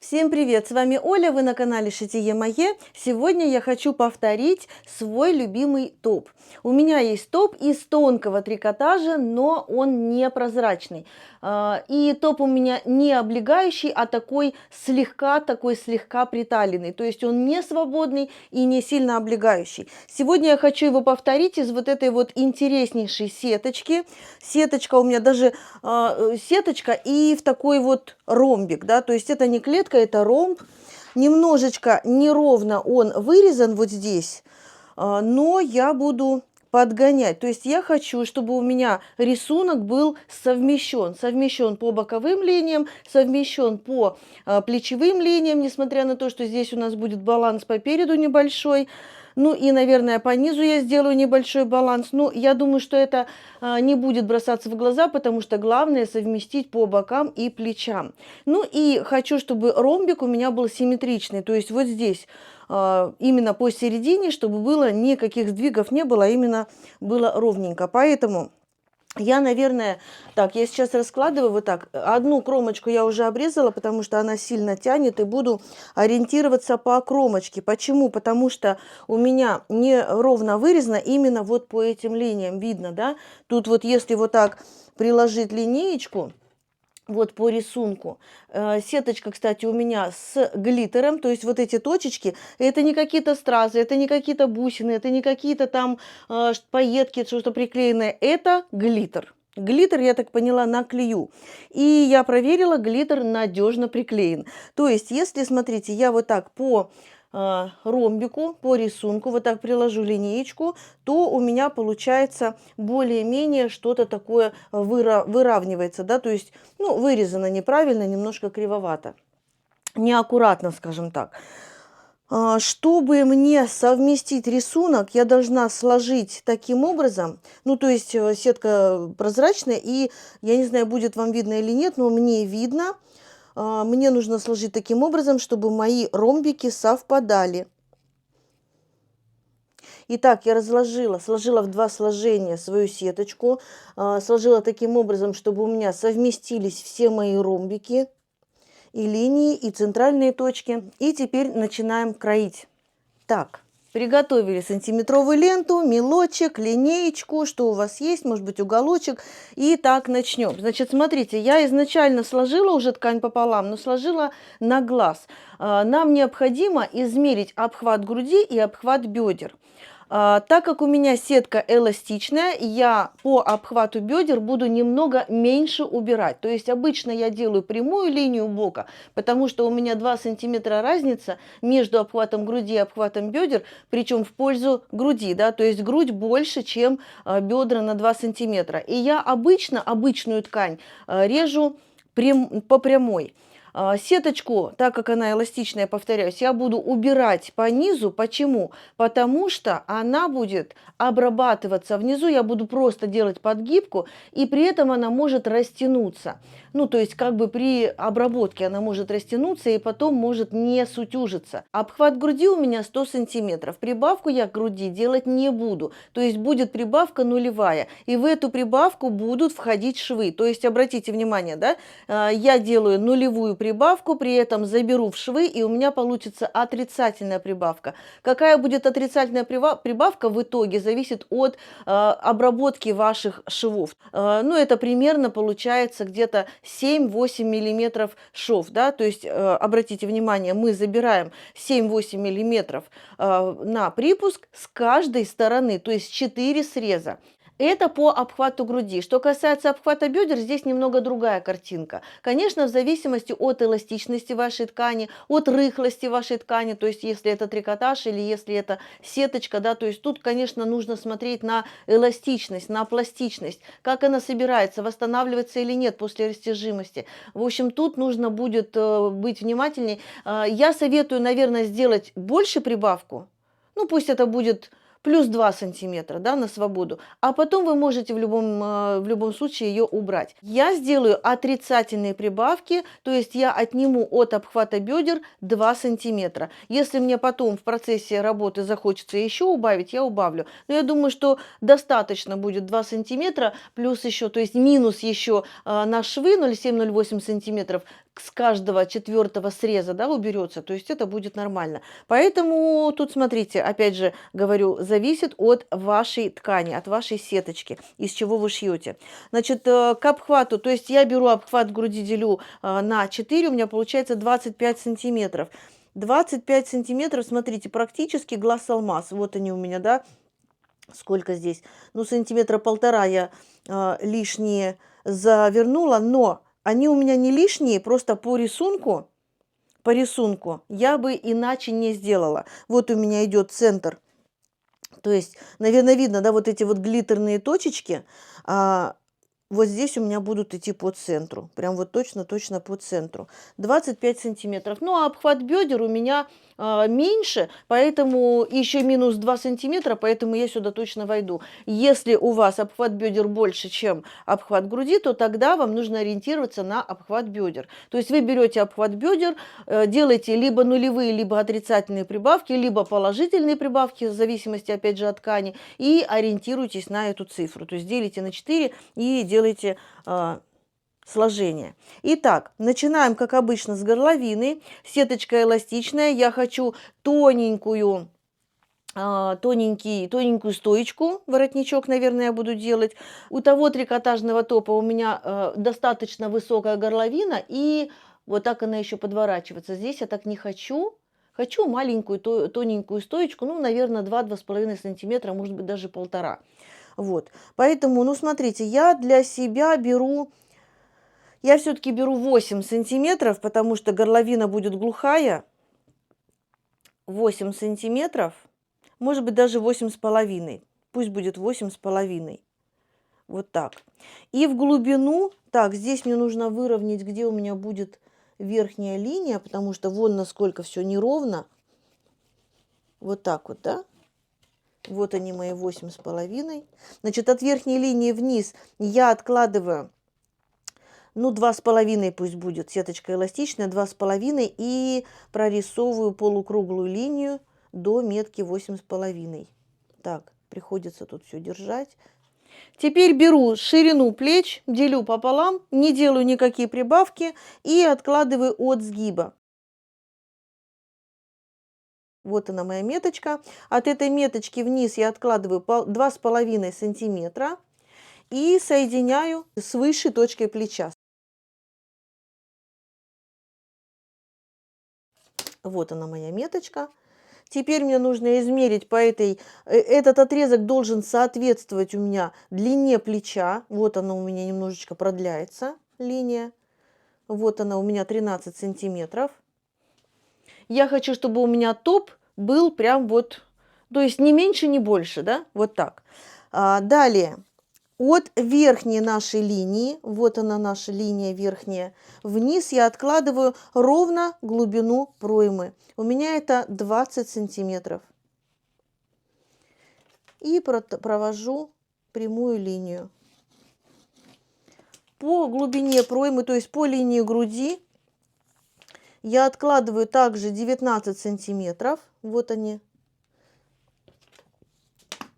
Всем привет! С вами Оля, вы на канале Шитие Мое. Сегодня я хочу повторить свой любимый топ. У меня есть топ из тонкого трикотажа, но он не прозрачный. И топ у меня не облегающий, а такой слегка приталенный. То есть он не свободный и не сильно облегающий. Сегодня я хочу его повторить из вот этой вот интереснейшей сеточки. Сеточка у меня даже сеточка и в такой вот ромбик, да, то есть это не клетка, это ромб. Немножечко неровно он вырезан вот здесь, но я буду подгонять. То есть я хочу, чтобы у меня рисунок был совмещен по боковым линиям, совмещен по плечевым линиям, несмотря на то, что здесь у нас будет баланс по переду небольшой. Ну и, наверное, по низу я сделаю небольшой баланс. Но я думаю, что это не будет бросаться в глаза, потому что главное совместить по бокам и плечам. Ну и хочу, чтобы ромбик у меня был симметричный. То есть вот здесь именно посередине, чтобы было никаких сдвигов не было, а именно было ровненько. Поэтому я, наверное, так, я сейчас раскладываю вот так. Одну кромочку я уже обрезала, потому что она сильно тянет, и буду ориентироваться по кромочке. Почему? Потому что у меня не ровно вырезано именно вот по этим линиям. Видно, да? Тут вот если вот так приложить линеечку, вот по рисунку. Сеточка, кстати, у меня с глиттером, то есть вот эти точечки, это не какие-то стразы, это не какие-то бусины, это не какие-то там пайетки, что-то приклеенное, это глиттер. Глиттер, я так поняла, на клею. И я проверила, глиттер надежно приклеен. То есть, если, смотрите, я вот так по ромбику, по рисунку, вот так приложу линеечку, то у меня получается более-менее что-то такое выравнивается, да, то есть, ну, вырезано неправильно, немножко кривовато, неаккуратно, скажем так. Чтобы мне совместить рисунок, я должна сложить таким образом, ну, то есть сетка прозрачная, и я не знаю, будет вам видно или нет, но мне видно. Мне нужно сложить таким образом, чтобы мои ромбики совпадали. Итак, я сложила в два сложения свою сеточку, сложила таким образом, чтобы у меня совместились все мои ромбики и линии, и центральные точки. И теперь начинаем кроить. Так. Приготовили сантиметровую ленту, мелочек, линеечку, что у вас есть, может быть, уголочек. И так начнем. Значит, смотрите, я изначально сложила уже ткань пополам, но сложила на глаз. Нам необходимо измерить обхват груди и обхват бедер. Так как у меня сетка эластичная, я по обхвату бедер буду немного меньше убирать. То есть обычно я делаю прямую линию бока, потому что у меня 2 сантиметра разница между обхватом груди и обхватом бедер, причем в пользу груди, да, то есть грудь больше, чем бедра на 2 сантиметра. И я обычную ткань режу по прямой. Сеточку, так как она эластичная, повторяюсь, я буду убирать по низу. Почему? Потому что она будет обрабатываться внизу, я буду просто делать подгибку, и при этом она может растянуться. Ну, то есть как бы при обработке она может растянуться и потом может не сутюжиться. Обхват груди у меня 100 сантиметров. Прибавку я к груди делать не буду. То есть будет прибавка нулевая. И в эту прибавку будут входить швы. То есть обратите внимание, да, я делаю нулевую прибавку, при этом заберу в швы, и у меня получится отрицательная прибавка. Какая будет отрицательная прибавка в итоге, зависит от обработки ваших швов. Ну, это примерно получается где-то 7-8 миллиметров шов, да, то есть обратите внимание, мы забираем 7-8 миллиметров на припуск с каждой стороны, то есть 4 среза. Это по обхвату груди. Что касается обхвата бедер, здесь немного другая картинка. Конечно, в зависимости от эластичности вашей ткани, от рыхлости вашей ткани, то есть если это трикотаж или если это сеточка, да, то есть тут, конечно, нужно смотреть на эластичность, на пластичность, как она собирается, восстанавливается или нет после растяжимости. В общем, тут нужно будет быть внимательней. Я советую, наверное, сделать больше прибавку. Ну, пусть это будет плюс 2 сантиметра, да, на свободу, а потом вы можете в любом случае ее убрать. Я сделаю отрицательные прибавки, то есть я отниму от обхвата бедер 2 сантиметра. Если мне потом в процессе работы захочется еще убавить, я убавлю. Но я думаю, что достаточно будет 2 сантиметра, плюс еще, то есть минус еще на швы 0,7-0,8 сантиметров. с каждого 4-го среза, да, уберется, то есть это будет нормально. Поэтому тут, смотрите, опять же говорю, зависит от вашей ткани, от вашей сеточки, из чего вы шьете. Значит, к обхвату, то есть я беру обхват груди, делю на 4, у меня получается 25 сантиметров. 25 сантиметров, смотрите, практически глаз-алмаз. Вот они у меня, да, сколько здесь? Ну, сантиметра полтора я лишние завернула, но они у меня не лишние, просто по рисунку я бы иначе не сделала. Вот у меня идет центр. То есть, наверное, видно, да, вот эти вот глиттерные точечки, вот здесь у меня будут идти по центру. Прям вот точно-точно по центру. 25 сантиметров. Ну, а обхват бедер у меня меньше, поэтому еще минус 2 сантиметра, поэтому я сюда точно войду. Если у вас обхват бедер больше, чем обхват груди, то тогда вам нужно ориентироваться на обхват бедер. То есть вы берете обхват бедер, делаете либо нулевые, либо отрицательные прибавки, либо положительные прибавки, в зависимости, опять же, от ткани, и ориентируйтесь на эту цифру. То есть делите на 4 и делайте сложение. Итак, начинаем, как обычно, с горловины. Сеточка эластичная. Я хочу тоненькую стоечку, воротничок, наверное, я буду делать. У того трикотажного топа у меня достаточно высокая горловина, и вот так она еще подворачивается. Здесь я так не хочу. Хочу маленькую тоненькую стоечку, ну, наверное, 2-2,5 сантиметра, может быть, даже 1,5. Вот. Поэтому, ну, смотрите, я для себя беру... Я все-таки беру 8 сантиметров, потому что горловина будет глухая. 8 сантиметров, может быть, даже 8,5. Пусть будет 8,5. Вот так. И в глубину, так, здесь мне нужно выровнять, где у меня будет верхняя линия, потому что вон насколько все неровно. Вот так вот, да? Вот они, мои 8,5. Значит, от верхней линии вниз я откладываю, ну, 2,5 пусть будет, сеточка эластичная, 2,5, и прорисовываю полукруглую линию до метки 8,5. Так, приходится тут все держать. Теперь беру ширину плеч, делю пополам, не делаю никакие прибавки и откладываю от сгиба. Вот она, моя меточка. От этой меточки вниз я откладываю 2,5 сантиметра и соединяю с высшей точкой плеча. Вот она, моя меточка. Теперь мне нужно измерить по этот отрезок должен соответствовать у меня длине плеча. Вот она у меня немножечко продляется, линия. Вот она у меня 13 сантиметров. Я хочу, чтобы у меня топ был прям вот, то есть не меньше, не больше, да, вот так. Далее. От верхней нашей линии, вот она наша линия верхняя, вниз я откладываю ровно глубину проймы. У меня это 20 сантиметров. И провожу прямую линию. По глубине проймы, то есть по линии груди, я откладываю также 19 сантиметров. Вот они.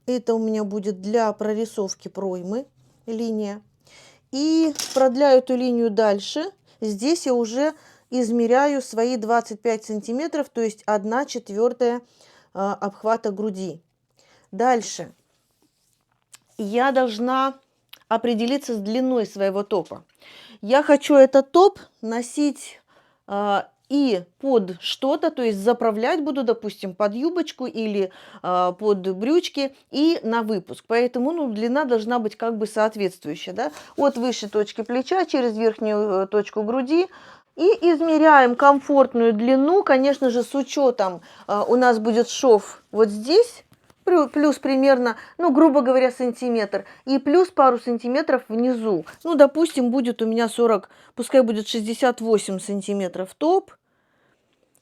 Это у меня будет для прорисовки проймы линия. И продляю эту линию дальше. Здесь я уже измеряю свои 25 сантиметров, то есть 1/4 обхвата груди. Дальше я должна определиться с длиной своего топа. Я хочу этот топ носить и под что-то, то есть заправлять буду, допустим, под юбочку или под брючки и на выпуск. Поэтому, ну, длина должна быть как бы соответствующая, да? От высшей точки плеча через верхнюю точку груди. И измеряем комфортную длину, конечно же, с учетом у нас будет шов вот здесь, плюс примерно, ну, грубо говоря, сантиметр, и плюс пару сантиметров внизу. Ну, допустим, будет у меня 40, пускай будет 68 сантиметров топ.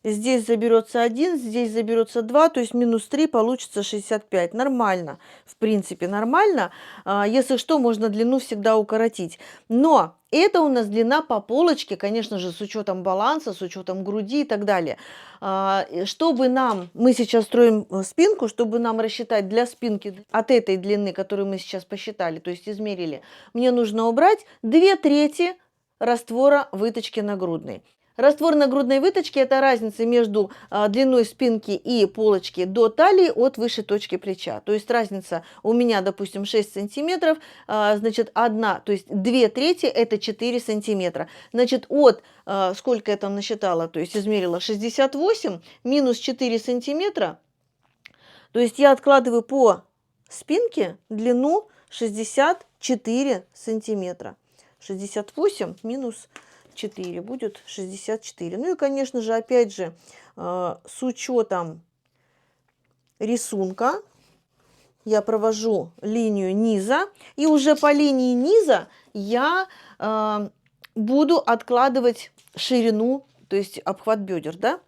Здесь заберется 1, здесь заберется 2, то есть минус 3, получится 65. Нормально, в принципе, нормально. Если что, можно длину всегда укоротить. Но это у нас длина по полочке, конечно же, с учетом баланса, с учетом груди и так далее. Чтобы мы сейчас строим спинку, чтобы нам рассчитать для спинки от этой длины, которую мы сейчас посчитали, то есть измерили, мне нужно убрать 2/3 раствора выточки нагрудной. Раствор нагрудной выточки – это разница между длиной спинки и полочки до талии от высшей точки плеча. То есть разница у меня, допустим, 6 сантиметров, значит, то есть 2/3 – это 4 сантиметра. Значит, сколько я там насчитала, то есть измерила 68 минус 4 сантиметра, то есть я откладываю по спинке длину 64 сантиметра. 68 минус 4 будет 64. Ну и, конечно же, опять же, с учетом рисунка я провожу линию низа. И уже по линии низа я буду откладывать ширину, то есть обхват бедер, да?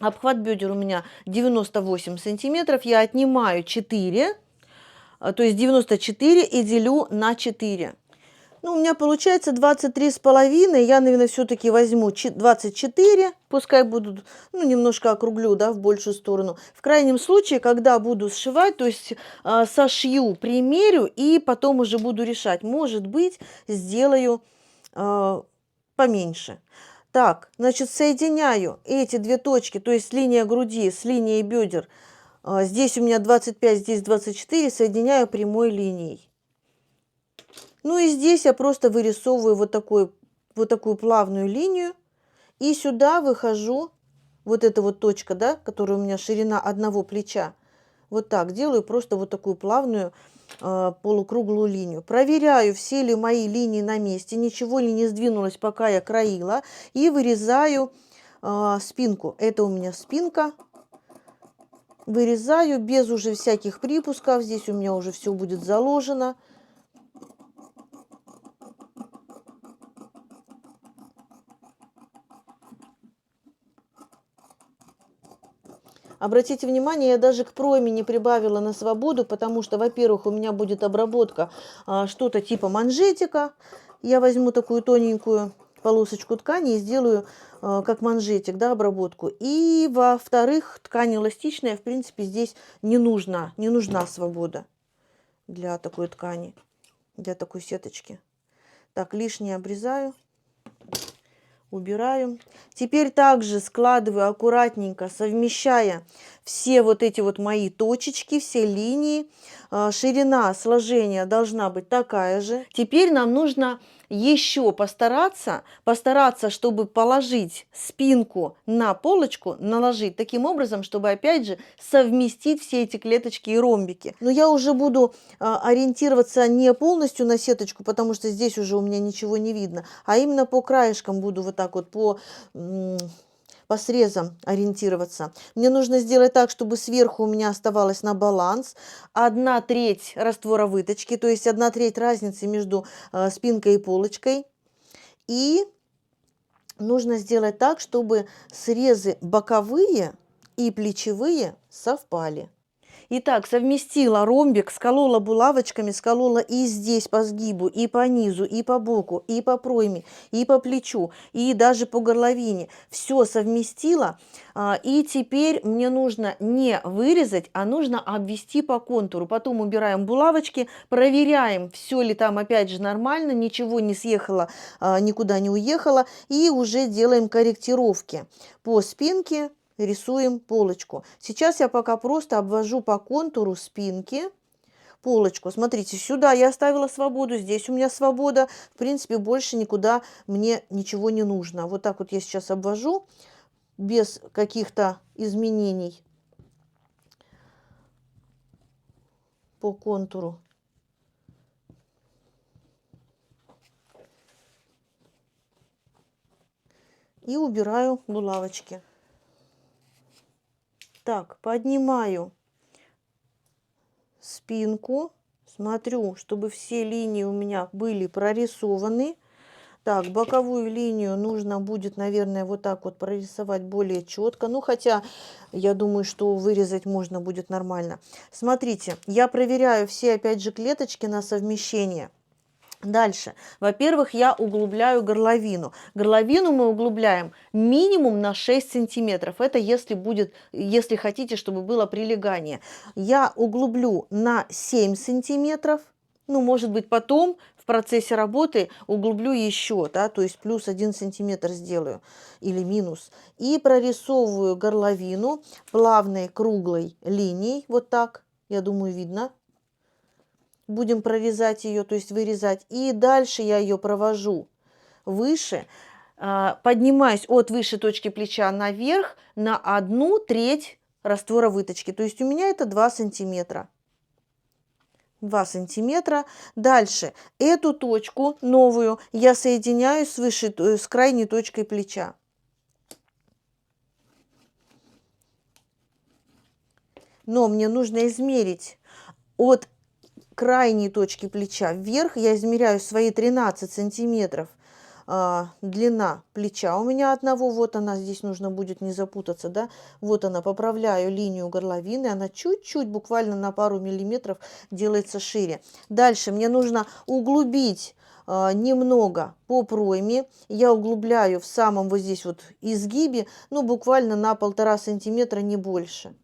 Обхват бедер у меня 98 сантиметров. Я отнимаю 4, то есть 94 и делю на 4. Ну, у меня получается 23,5. Я, наверное, все-таки возьму 24. Пускай будут, ну, немножко округлю, да, в большую сторону. В крайнем случае, когда буду сшивать, то есть сошью, примерю и потом уже буду решать. Может быть, сделаю поменьше. Так, значит, соединяю эти две точки, то есть линия груди с линией бедер. Здесь у меня 25, здесь 24, соединяю прямой линией. Ну и здесь я просто вырисовываю вот такую плавную линию. И сюда выхожу, вот эта вот точка, да, которая у меня ширина одного плеча. Вот так делаю просто вот такую плавную полукруглую линию. Проверяю, все ли мои линии на месте, ничего ли не сдвинулось, пока я краила. И вырезаю спинку. Это у меня спинка. Вырезаю без уже всяких припусков. Здесь у меня уже все будет заложено. Обратите внимание, я даже к пройме не прибавила на свободу, потому что, во-первых, у меня будет обработка что-то типа манжетика. Я возьму такую тоненькую полосочку ткани и сделаю как манжетик, да, обработку. И, во-вторых, ткань эластичная, в принципе, здесь не нужна свобода для такой ткани, для такой сеточки. Так, лишнее обрезаю. Убираю. Теперь также складываю аккуратненько, совмещая все вот эти вот мои точечки, все линии. Ширина сложения должна быть такая же. Теперь нам нужно еще постараться, чтобы положить спинку на полочку, наложить таким образом, чтобы опять же совместить все эти клеточки и ромбики. Но я уже буду ориентироваться не полностью на сеточку, потому что здесь уже у меня ничего не видно, а именно по краешкам буду вот так вот по срезам ориентироваться. Мне нужно сделать так, чтобы сверху у меня оставалось на баланс 1/3 раствора выточки, то есть 1/3 разницы между спинкой и полочкой. И нужно сделать так, чтобы срезы боковые и плечевые совпали. Итак, совместила ромбик, сколола булавочками, сколола и здесь по сгибу, и по низу, и по боку, и по пройме, и по плечу, и даже по горловине. Все совместила. И теперь мне нужно не вырезать, а нужно обвести по контуру. Потом убираем булавочки, проверяем, все ли там опять же нормально, ничего не съехало, никуда не уехало. И уже делаем корректировки по спинке. Рисуем полочку. Сейчас я пока просто обвожу по контуру спинки полочку. Смотрите, сюда я оставила свободу, здесь у меня свобода. В принципе, больше никуда мне ничего не нужно. Вот так вот я сейчас обвожу без каких-то изменений по контуру. И убираю булавочки. Так, поднимаю спинку, смотрю, чтобы все линии у меня были прорисованы. Так, боковую линию нужно будет, наверное, вот так вот прорисовать более четко. Ну, хотя, я думаю, что вырезать можно будет нормально. Смотрите, я проверяю все, опять же, клеточки на совмещение. Дальше. Во-первых, я углубляю горловину. Горловину мы углубляем минимум на 6 сантиметров. Это если хотите, чтобы было прилегание. Я углублю на 7 сантиметров. Ну, может быть, потом в процессе работы углублю еще, да, то есть плюс 1 сантиметр сделаю или минус. И прорисовываю горловину плавной круглой линией, вот так, я думаю, видно. Будем прорезать ее, то есть вырезать. И дальше я ее провожу выше, поднимаюсь от высшей точки плеча наверх на 1/3 раствора выточки. То есть у меня это 2 сантиметра. 2 сантиметра. Дальше эту точку новую я соединяю с крайней точкой плеча. Но мне нужно измерить от крайней точки плеча вверх. Я измеряю свои 13 сантиметров. Длина плеча у меня одного, вот она, здесь нужно будет не запутаться, да, вот она, поправляю линию горловины, она чуть-чуть, буквально на пару миллиметров делается шире. Дальше мне нужно углубить немного по пройме, я углубляю в самом вот здесь вот изгибе, ну, буквально на 1,5 сантиметра, не больше.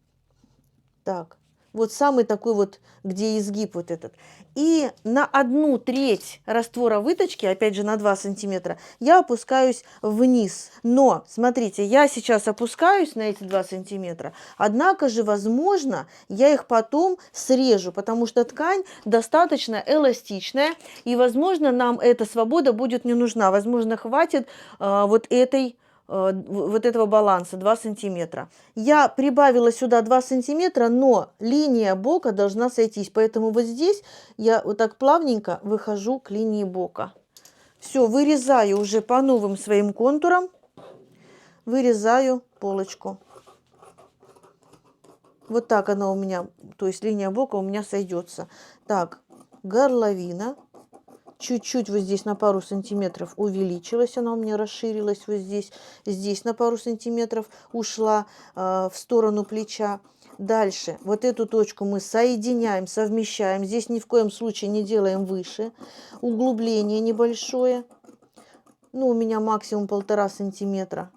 Так. Вот самый такой вот, где изгиб вот этот. И на 1/3 раствора выточки, опять же на 2 сантиметра, я опускаюсь вниз. Но, смотрите, я сейчас опускаюсь на эти 2 сантиметра, однако же, возможно, я их потом срежу, потому что ткань достаточно эластичная, и, возможно, нам эта свобода будет не нужна. Возможно, хватит вот этого баланса 2 сантиметра. Я прибавила сюда 2 сантиметра, но линия бока должна сойтись. Поэтому вот здесь я вот так плавненько выхожу к линии бока. Все, вырезаю уже по новым своим контурам. Вырезаю полочку. Вот так она у меня, то есть линия бока у меня сойдется. Так, горловина. Чуть-чуть вот здесь на пару сантиметров увеличилась, она у меня расширилась вот здесь. Здесь на пару сантиметров ушла в сторону плеча. Дальше вот эту точку мы соединяем, совмещаем. Здесь ни в коем случае не делаем выше. Углубление небольшое. Ну, у меня максимум 1,5 сантиметра.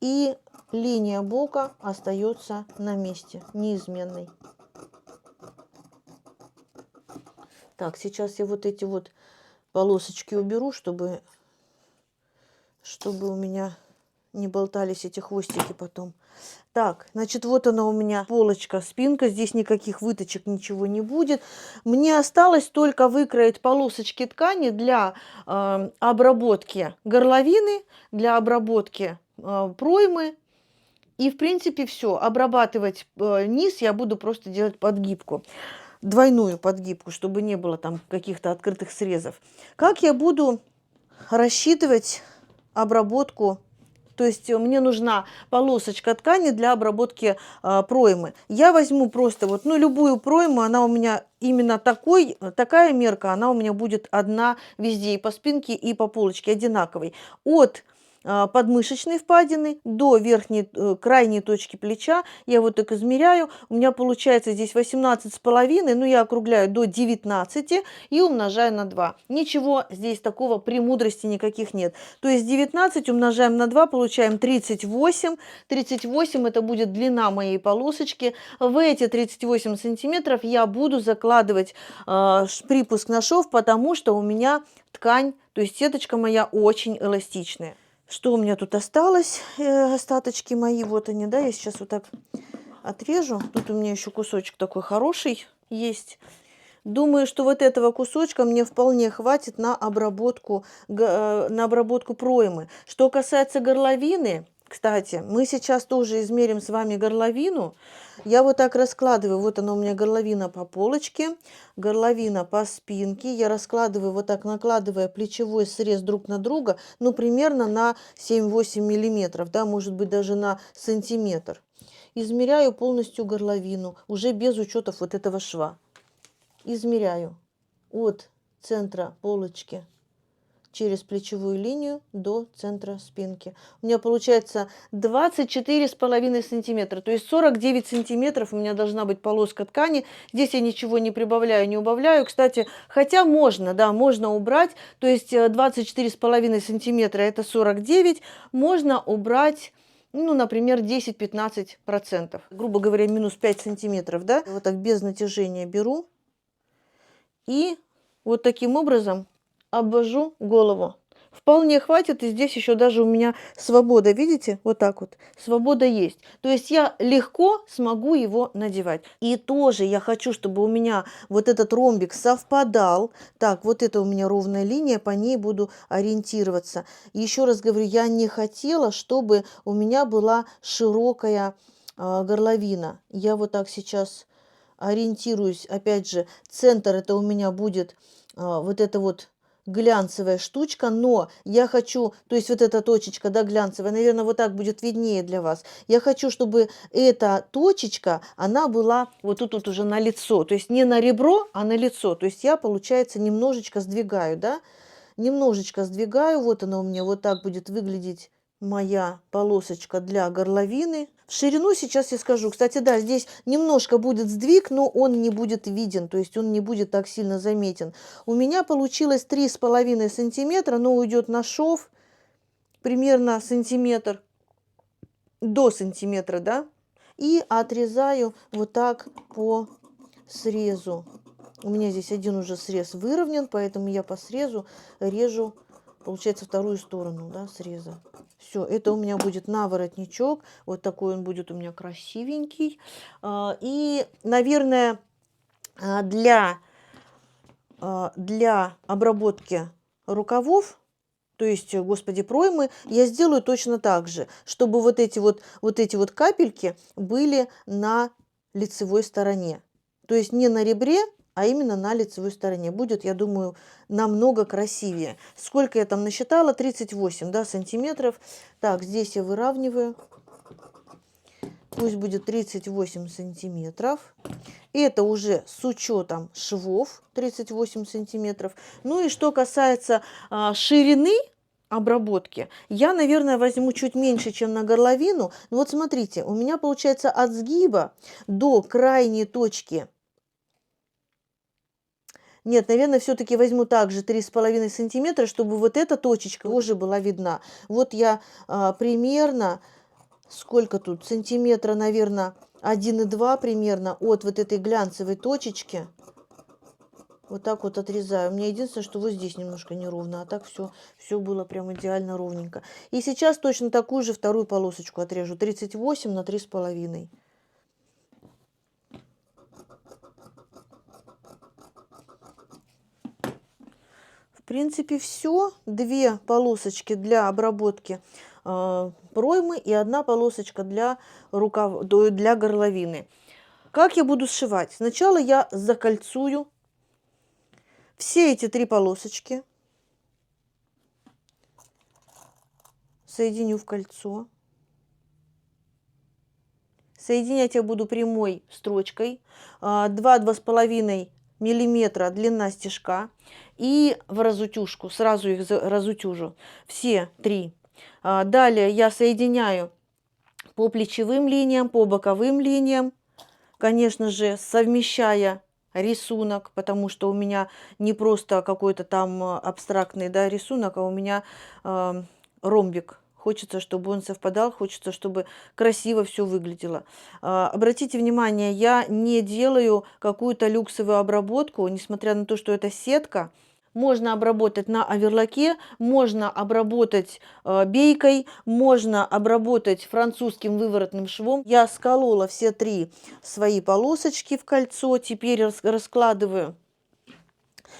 И линия бока остается на месте, неизменной. Так, сейчас я вот эти вот полосочки уберу, чтобы у меня не болтались эти хвостики потом. Так, значит, вот она у меня полочка, спинка. Здесь никаких выточек, ничего не будет. Мне осталось только выкроить полосочки ткани для обработки горловины, для обработки проймы. И, в принципе, все. Обрабатывать низ я буду просто делать подгибку. Двойную подгибку, чтобы не было там каких-то открытых срезов. Как я буду рассчитывать обработку? То есть мне нужна полосочка ткани для обработки проймы. Я возьму просто вот, ну, любую пройму, она у меня именно такая мерка, она у меня будет одна везде, и по спинке, и по полочке, одинаковой. От подмышечной впадины до верхней крайней точки плеча я вот так измеряю. У меня получается здесь 18,5, ну, я округляю до 19 и умножаю на 2. Ничего здесь такого, премудрости никаких нет. То есть 19 умножаем на 2, получаем 38. 38 это будет длина моей полосочки. В эти 38 сантиметров я буду закладывать припуск на шов, потому что у меня ткань, то есть сеточка моя очень эластичная. Что у меня тут осталось? Остаточки мои, вот они, да, я сейчас вот так отрежу. Тут у меня еще кусочек такой хороший есть. Думаю, что вот этого кусочка мне вполне хватит на обработку проймы. Что касается горловины, кстати, мы сейчас тоже измерим с вами горловину. Я вот так раскладываю, вот она у меня горловина по полочке, горловина по спинке. Я раскладываю вот так, накладывая плечевой срез друг на друга, ну, примерно на 7-8 миллиметров, да, может быть, даже на сантиметр. Измеряю полностью горловину, уже без учетов вот этого шва. Измеряю от центра полочки через плечевую линию до центра спинки. У меня получается 24,5 сантиметра, то есть 49 сантиметров у меня должна быть полоска ткани. Здесь я ничего не прибавляю, не убавляю. Кстати, хотя можно, да, можно убрать, то есть 24,5 сантиметра это 49, можно убрать, ну, например, 10-15%. Грубо говоря, минус 5 сантиметров, да. Вот так без натяжения беру и Вот таким образом обвожу голову. Вполне хватит, и здесь еще даже у меня свобода, видите, вот так вот, свобода есть. То есть я легко смогу его надевать. И тоже я хочу, чтобы у меня вот этот ромбик совпадал. Так, вот это у меня ровная линия, по ней буду ориентироваться. Еще раз говорю, я не хотела, чтобы у меня была широкая горловина. Я вот так сейчас ориентируюсь, опять же, центр это у меня будет вот это вот глянцевая штучка, но я хочу, то есть вот эта точечка, да, глянцевая, наверное, вот так будет виднее для вас. Я хочу, чтобы эта точечка, она была вот тут вот уже на лицо, то есть не на ребро, а на лицо. То есть я, получается, немножечко сдвигаю, да, немножечко сдвигаю, вот она у меня вот так будет выглядеть моя полосочка для горловины. В ширину сейчас я скажу. Кстати, да, здесь немножко будет сдвиг, но он не будет виден, то есть он не будет так сильно заметен. У меня получилось 3,5 сантиметра, но уйдет на шов примерно сантиметр до сантиметра, да, и отрезаю вот так по срезу. У меня здесь один уже срез выровнен, поэтому я по срезу режу, получается, вторую сторону, да, среза. Все, это у меня будет на воротничок. Вот такой он будет у меня красивенький. И, наверное, для обработки рукавов, то есть, господи, проймы, я сделаю точно так же, чтобы вот эти вот капельки были на лицевой стороне. То есть не на ребре, а именно на лицевой стороне. Будет, я думаю, намного красивее. Сколько я там насчитала? 38, да, сантиметров. Так, здесь я выравниваю. Пусть будет 38 сантиметров. Это уже с учетом швов 38 сантиметров. Ну и что касается ширины обработки, я, наверное, возьму чуть меньше, чем на горловину. Но вот смотрите, у меня получается от сгиба до крайней точки. Нет, наверное, все-таки возьму также 3,5 сантиметра, чтобы вот эта точечка уже была видна. Вот я примерно, сколько тут, сантиметра, наверное, 1,2 примерно от вот этой глянцевой точечки. Вот так вот отрезаю. У меня единственное, что вот здесь немножко неровно, а так все было прям идеально ровненько. И сейчас точно такую же вторую полосочку отрежу. 38 на 3,5. В принципе, все. 2 полосочки для обработки проймы и 1 полосочка для горловины. Как я буду сшивать? Сначала я закольцую все эти 3 полосочки, соединю в кольцо. Соединять я буду прямой строчкой, 2-2,5 миллиметра длина стежка, и в разутюжку, сразу их разутюжу, все 3. Далее я соединяю по плечевым линиям, по боковым линиям, конечно же, совмещая рисунок, потому что у меня не просто какой-то там абстрактный, да, рисунок, а у меня ромбик. Хочется, чтобы он совпадал, хочется, чтобы красиво все выглядело. Обратите внимание, я не делаю какую-то люксовую обработку, несмотря на то, что это сетка. Можно обработать на оверлоке, можно обработать бейкой, можно обработать французским выворотным швом. Я сколола все 3 свои полосочки в кольцо, теперь раскладываю.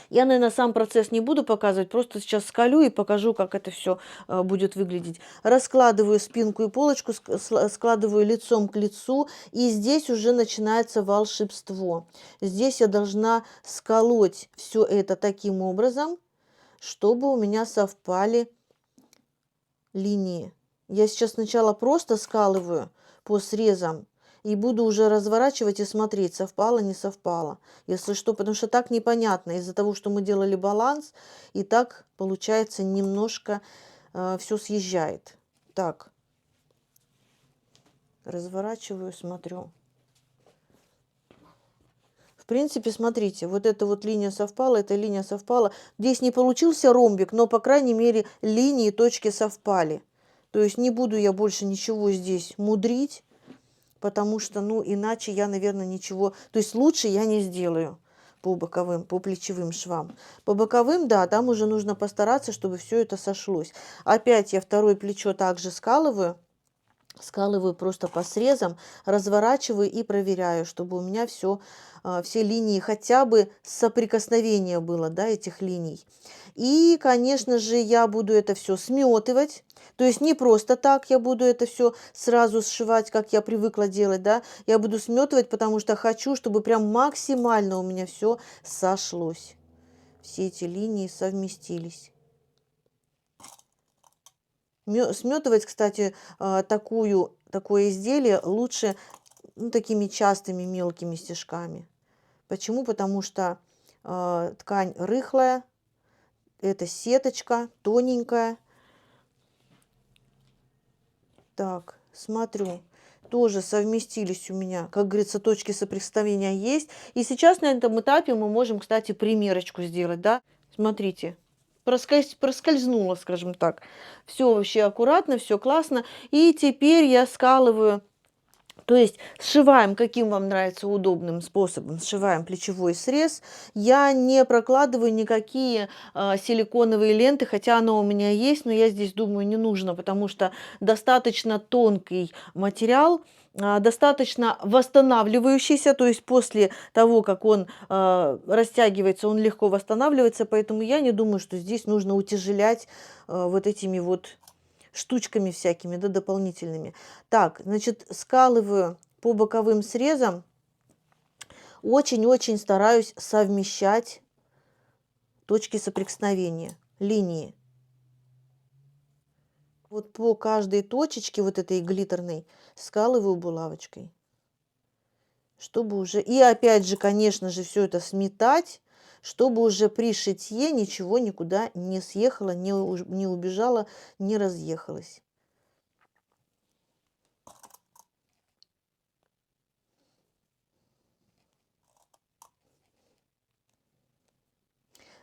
Я, наверное, сам процесс не буду показывать, просто сейчас сколю и покажу, как это все будет выглядеть. Раскладываю спинку и полочку, складываю лицом к лицу, и здесь уже начинается волшебство. Здесь я должна сколоть все это таким образом, чтобы у меня совпали линии. Я сейчас сначала просто скалываю по срезам, и буду уже разворачивать и смотреть, совпало, не совпало. Если что, потому что так непонятно. Из-за того, что мы делали баланс, и так, получается, немножко все съезжает. Так, разворачиваю, смотрю. В принципе, смотрите, вот эта вот линия совпала, эта линия совпала. Здесь не получился ромбик, но, по крайней мере, линии и точки совпали. То есть не буду я больше ничего здесь мудрить. Потому что, ну, иначе я, наверное, ничего... То есть лучше я не сделаю. по боковым, по плечевым швам. По боковым, да, там уже нужно постараться, чтобы все это сошлось. Опять я второе плечо также скалываю. Скалываю просто по срезам, разворачиваю и проверяю, чтобы у меня все линии хотя бы соприкосновение было, да, этих линий. И, конечно же, я буду это все сметывать. То есть не просто так я буду это все сразу сшивать, как я привыкла делать, да. Я буду сметывать, потому что хочу, чтобы прям максимально у меня все сошлось. Все эти линии совместились. Сметывать, кстати, такое изделие лучше такими частыми мелкими стежками. Почему? Потому что ткань рыхлая, это сеточка тоненькая. Так, смотрю, тоже совместились у меня, как говорится, точки соприкосновения есть. И сейчас на этом этапе мы можем, кстати, примерочку сделать, да. Смотрите, проскользнула, скажем так. Все вообще аккуратно, все классно. И теперь я скалываю. То есть сшиваем, каким вам нравится удобным способом, сшиваем плечевой срез. Я не прокладываю никакие силиконовые ленты, хотя оно у меня есть, но я здесь думаю не нужно, потому что достаточно тонкий материал, достаточно восстанавливающийся, то есть после того, как он растягивается, он легко восстанавливается, поэтому я не думаю, что здесь нужно утяжелять вот этими вот штучками всякими, да, дополнительными. Так, значит, скалываю по боковым срезам. Очень-очень стараюсь совмещать точки соприкосновения, линии. Вот по каждой точечке, вот этой глиттерной, скалываю булавочкой. Чтобы уже... И опять же, конечно же, все это сметать, чтобы уже при шитье ничего никуда не съехало, не убежало, не разъехалось.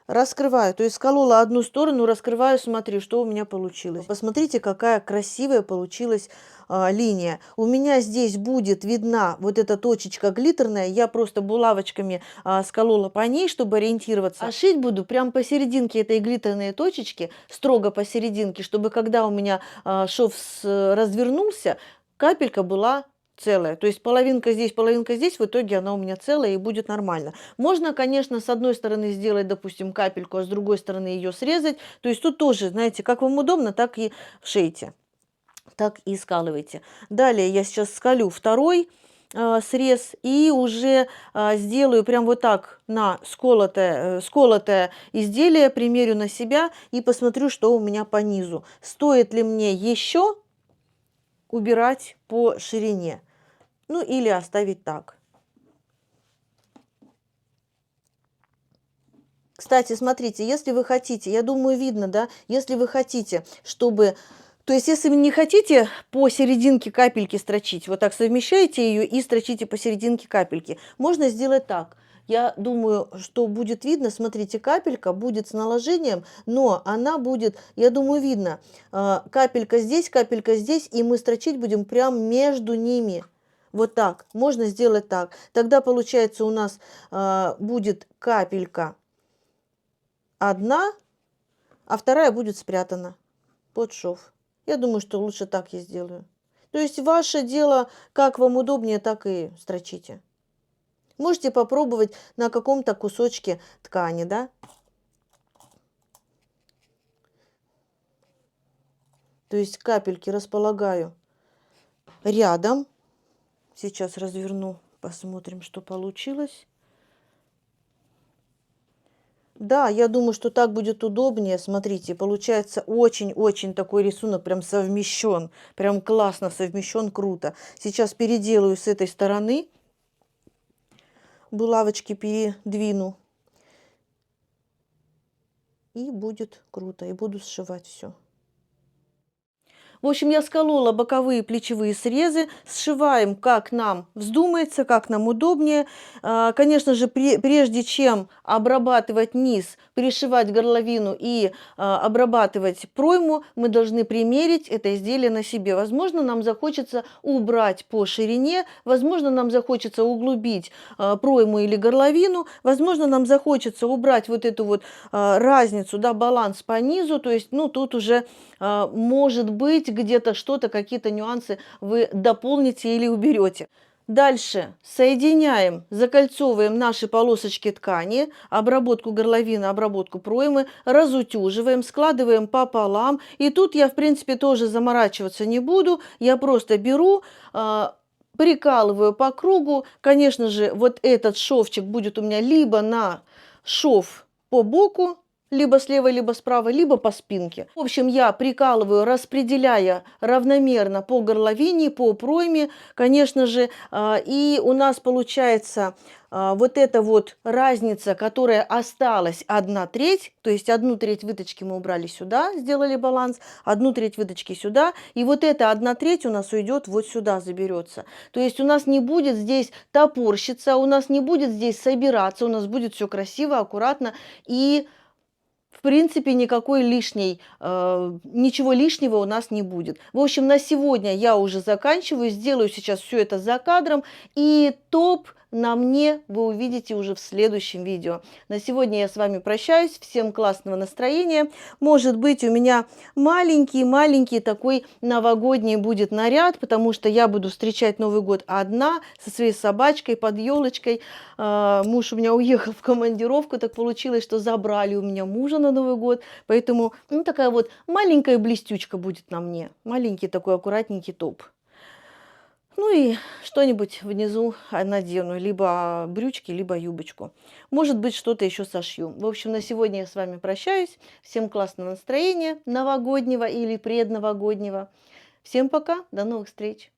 Раскрываю, то есть сколола одну сторону, раскрываю, смотрю, что у меня получилось. Посмотрите, какая красивая получилась линия. У меня здесь будет видна вот эта точечка глиттерная, я просто булавочками сколола по ней, чтобы ориентироваться. А шить буду прям посерединке этой глиттерной точечки, строго посерединке, чтобы когда у меня шов развернулся, капелька была целая. То есть половинка здесь, в итоге она у меня целая и будет нормально. Можно, конечно, с одной стороны сделать, допустим, капельку, а с другой стороны ее срезать. То есть тут тоже, знаете, как вам удобно, так и шейте, так и скалывайте. Далее я сейчас скалю второй срез и уже сделаю прям вот так на сколотое изделие, примерю на себя и посмотрю, что у меня по низу. Стоит ли мне еще убирать по ширине? Ну или оставить так. Кстати, смотрите, если вы хотите, я думаю, видно, да, если вы хотите, чтобы... То есть, если вы не хотите по серединке капельки строчить, вот так совмещаете ее и строчите по серединке капельки, можно сделать так. Я думаю, что будет видно, смотрите, капелька будет с наложением, но она будет, я думаю, видно, капелька здесь, и мы строчить будем прям между ними. Вот так, можно сделать так. Тогда получается у нас будет капелька одна, а вторая будет спрятана под шов. Я думаю, что лучше так я сделаю. То есть ваше дело, как вам удобнее, так и строчите. Можете попробовать на каком-то кусочке ткани, да? То есть капельки располагаю рядом. Сейчас разверну, посмотрим, что получилось. Да, я думаю, что так будет удобнее. Смотрите, получается очень-очень такой рисунок, прям совмещен. Прям классно совмещен, круто. Сейчас переделаю с этой стороны. Булавочки передвину. И будет круто. И буду сшивать все. В общем, я сколола боковые плечевые срезы, сшиваем, как нам вздумается, как нам удобнее. Конечно же, прежде чем обрабатывать низ, пришивать горловину и обрабатывать пройму, мы должны примерить это изделие на себе. Возможно, нам захочется убрать по ширине, возможно, нам захочется углубить пройму или горловину, возможно, нам захочется убрать вот эту вот разницу, да, баланс по низу, то есть, ну, тут уже может быть где-то что-то, какие-то нюансы вы дополните или уберете. Дальше соединяем, закольцовываем наши полосочки ткани, обработку горловины, обработку проймы, разутюживаем, складываем пополам. И тут я, в принципе, тоже заморачиваться не буду. Я просто беру, прикалываю по кругу. Конечно же, вот этот шовчик будет у меня либо на шов по боку, либо слева, либо справа, либо по спинке. В общем, я прикалываю, распределяя равномерно по горловине, по пройме, конечно же, и у нас получается вот эта вот разница, которая осталась 1/3, то есть 1/3 выточки мы убрали сюда, сделали баланс, 1/3 выточки сюда, и вот эта 1/3 у нас уйдет вот сюда, заберется. То есть у нас не будет здесь топорщиться, у нас не будет здесь собираться, у нас будет все красиво, аккуратно и в принципе, никакой ничего лишнего у нас не будет. В общем, на сегодня я уже заканчиваю. Сделаю сейчас все это за кадром. И топ на мне вы увидите уже в следующем видео. На сегодня я с вами прощаюсь. Всем классного настроения. Может быть, у меня маленький такой новогодний будет наряд, потому что я буду встречать Новый год одна, со своей собачкой под елочкой. Муж у меня уехал в командировку, так получилось, что забрали у меня мужа на Новый год, поэтому, ну, такая вот маленькая блестючка будет на мне, маленький такой аккуратненький топ. Ну и что-нибудь внизу надену, либо брючки, либо юбочку. Может быть, что-то еще сошью. В общем, на сегодня я с вами прощаюсь. Всем классного настроения, новогоднего или предновогоднего. Всем пока, до новых встреч!